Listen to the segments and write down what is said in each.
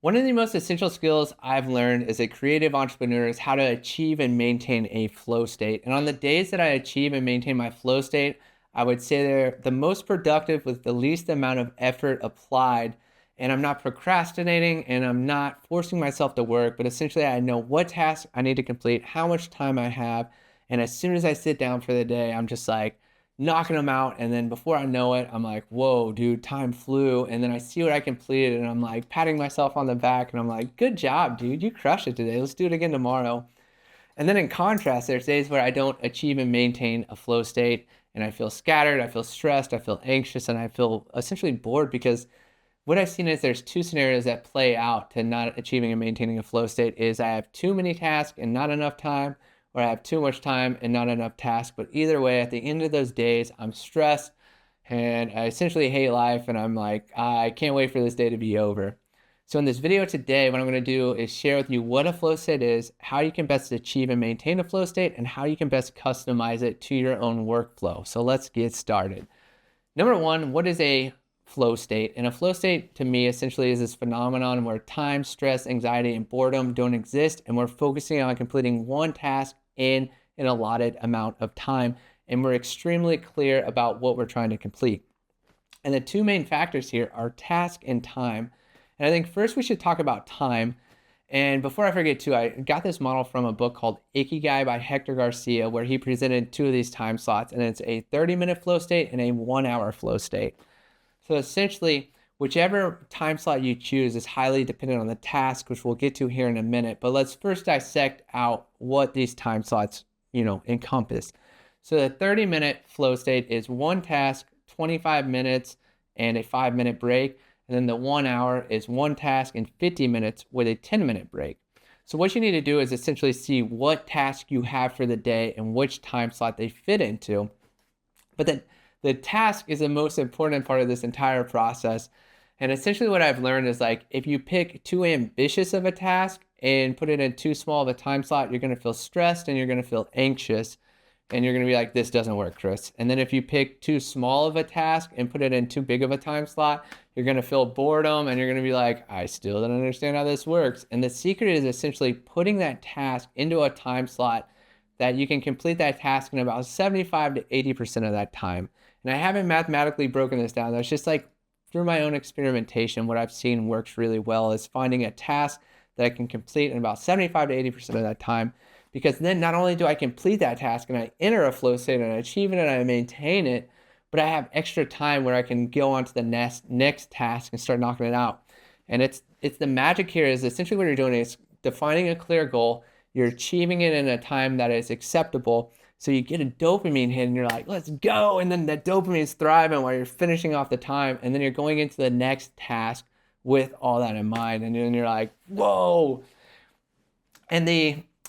One of the most essential skills I've learned as a creative entrepreneur is how to achieve and maintain a flow state. And on the days that I achieve and maintain my flow state, I would say they're the most productive with the least amount of effort applied. And I'm not procrastinating and I'm not forcing myself to work, but essentially I know what task I need to complete, how much time I have. And as soon as I sit down for the day, I'm just like, knocking them out. And then before I know it, I'm like, whoa, dude, time flew. And then I see what I completed and I'm like patting myself on the back and I'm like, good job, dude. You crushed it today. Let's do it again tomorrow. And then in contrast, there's days where I don't achieve and maintain a flow state and I feel scattered, I feel stressed, I feel anxious, and I feel essentially bored because what I've seen is there's two scenarios that play out to not achieving and maintaining a flow state is I have too many tasks and not enough time, or I have too much time and not enough tasks. But either way, at the end of those days, I'm stressed and I essentially hate life. And I'm like, I can't wait for this day to be over. So in this video today, what I'm going to do is share with you what a flow state is, how you can best achieve and maintain a flow state, and how you can best customize it to your own workflow. So let's get started. Number one, what is a flow state? And a flow state to me essentially is this phenomenon where time, stress, anxiety, and boredom don't exist, and we're focusing on completing one task in an allotted amount of time, and we're extremely clear about what we're trying to complete. And the two main factors here are task and time. And I think first we should talk about time. And before I forget too, I got this model from a book called Ikigai by Hector Garcia, where he presented two of these time slots, and it's a 30-minute flow state and a 1-hour flow state. So essentially, whichever time slot you choose is highly dependent on the task, which we'll get to here in a minute. But let's first dissect out what these time slots, encompass. So the 30-minute flow state is one task, 25 minutes, and a 5-minute break. And then the 1 hour is one task and 50 minutes with a 10-minute break. So what you need to do is essentially see what task you have for the day and which time slot they fit into. But then the task is the most important part of this entire process. And essentially what I've learned is like, if you pick too ambitious of a task and put it in too small of a time slot, you're going to feel stressed and you're going to feel anxious. And you're going to be like, this doesn't work, Chris. And then if you pick too small of a task and put it in too big of a time slot, you're going to feel boredom and you're going to be like, I still don't understand how this works. And the secret is essentially putting that task into a time slot that you can complete that task in about 75 to 80% of that time. And I haven't mathematically broken this down. That's just like through my own experimentation, what I've seen works really well is finding a task that I can complete in about 75 to 80% of that time. Because then not only do I complete that task and I enter a flow state and I achieve it and I maintain it, but I have extra time where I can go on to the next task and start knocking it out. And it's the magic here is essentially what you're doing is defining a clear goal. You're achieving it in a time that is acceptable. So you get a dopamine hit and you're like, let's go. And then that dopamine is thriving while you're finishing off the time. And then you're going into the next task with all that in mind. And then you're like, whoa. And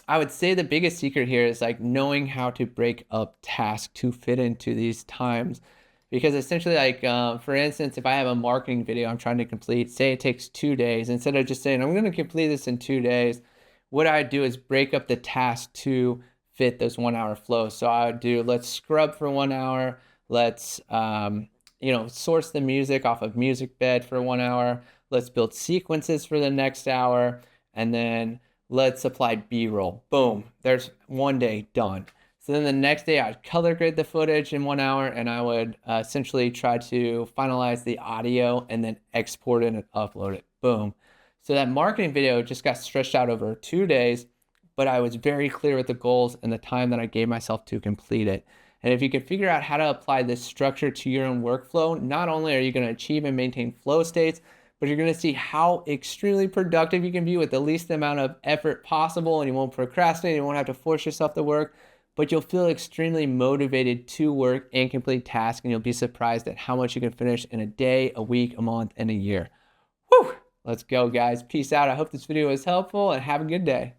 I would say the biggest secret here is like knowing how to break up tasks to fit into these times. Because essentially like, for instance, if I have a marketing video I'm trying to complete, say it takes 2 days, instead of just saying, I'm going to complete this in 2 days, what I do is break up the task to fit those 1-hour flows. So I would do, let's scrub for 1 hour. Let's, source the music off of MusicBed for 1 hour. Let's build sequences for the next hour. And then let's apply B-roll. Boom, there's 1 day done. So then the next day I'd color grade the footage in 1 hour and I would essentially try to finalize the audio and then export it and upload it. Boom. So that marketing video just got stretched out over 2 days, but I was very clear with the goals and the time that I gave myself to complete it. And if you can figure out how to apply this structure to your own workflow, not only are you going to achieve and maintain flow states, but you're going to see how extremely productive you can be with the least amount of effort possible, and you won't procrastinate, you won't have to force yourself to work, but you'll feel extremely motivated to work and complete tasks, and you'll be surprised at how much you can finish in a day, a week, a month, and a year. Whew! Let's go, guys. Peace out. I hope this video was helpful, and have a good day.